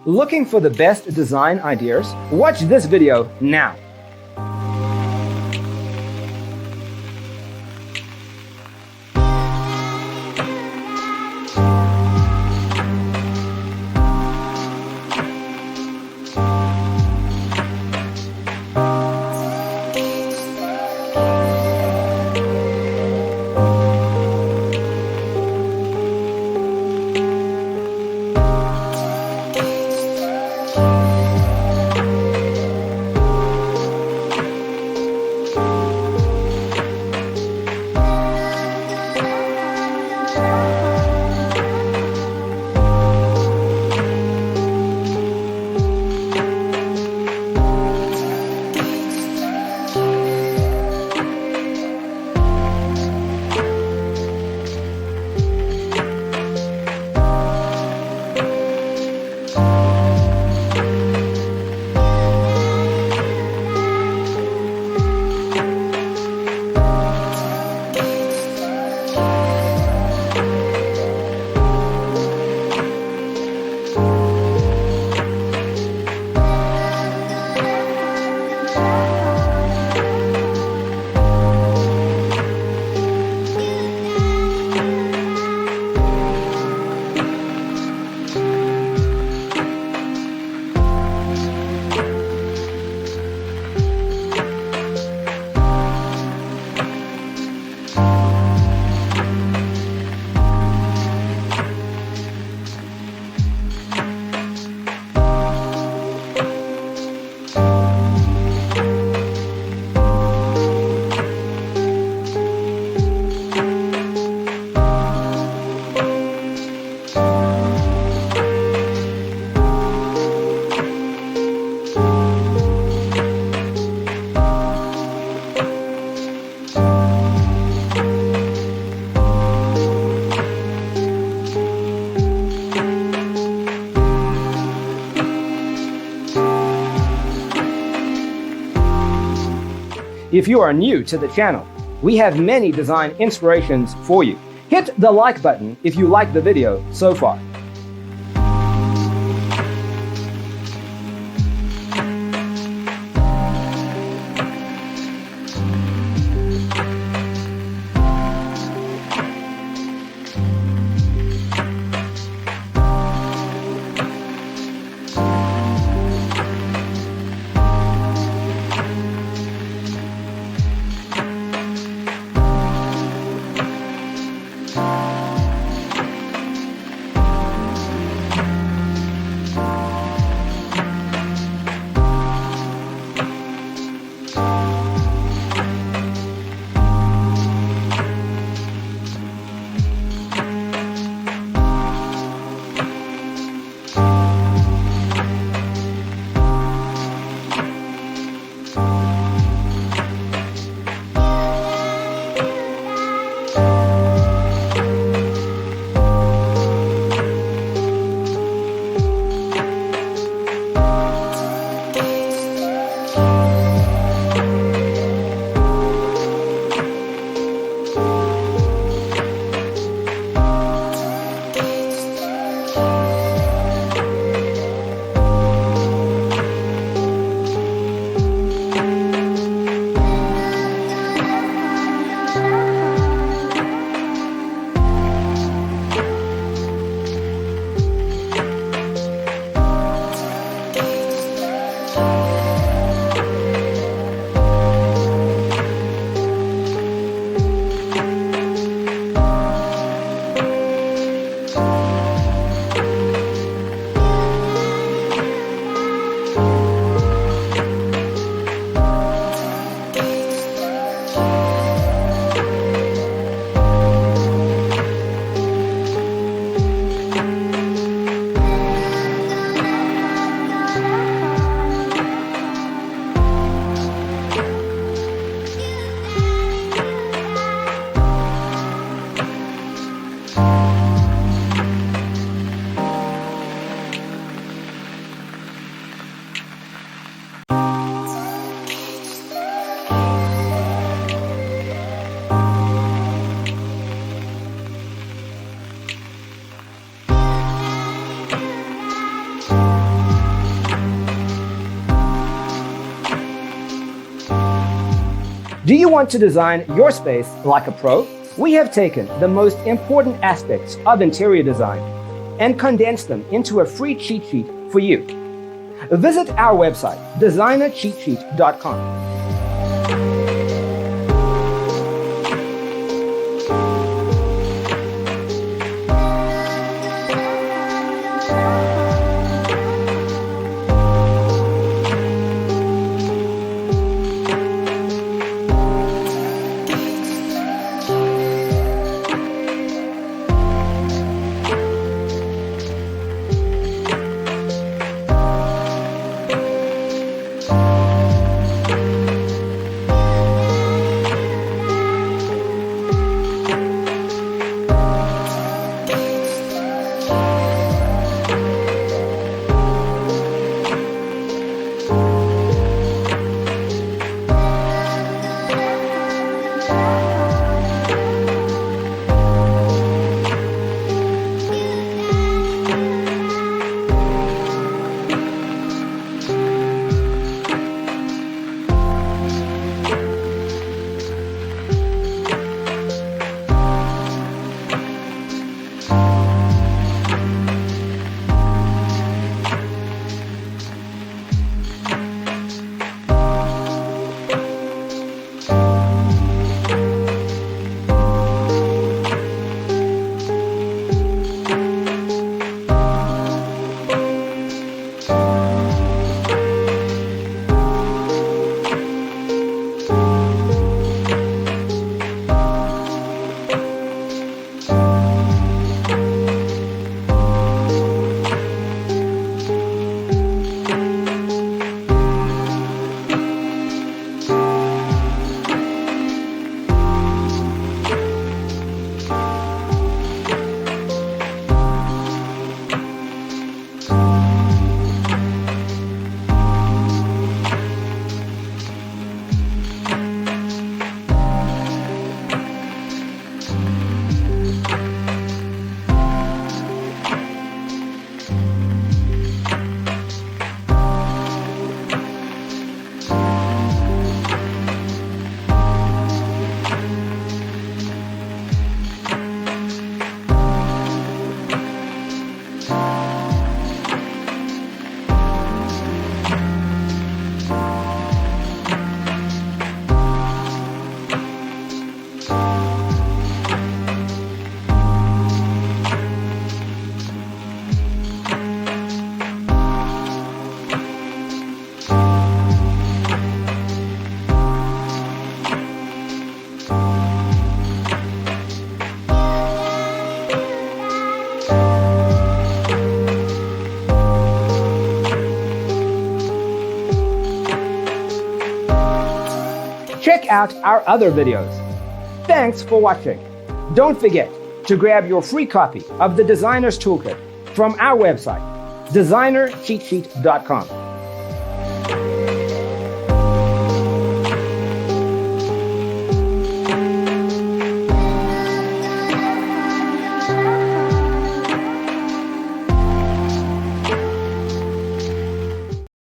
Looking for the best design ideas? Watch this video now. If you are new to the channel, we have many design inspirations for you. Hit the like button if you like the video so far. Do you want to design your space like a pro? We have taken the most important aspects of interior design and condensed them into a free cheat sheet for you. Visit our website, designercheatsheet.com. Check out our other videos. Thanks for watching. Don't forget to grab your free copy of the Designer's Toolkit from our website, designercheatsheet.com.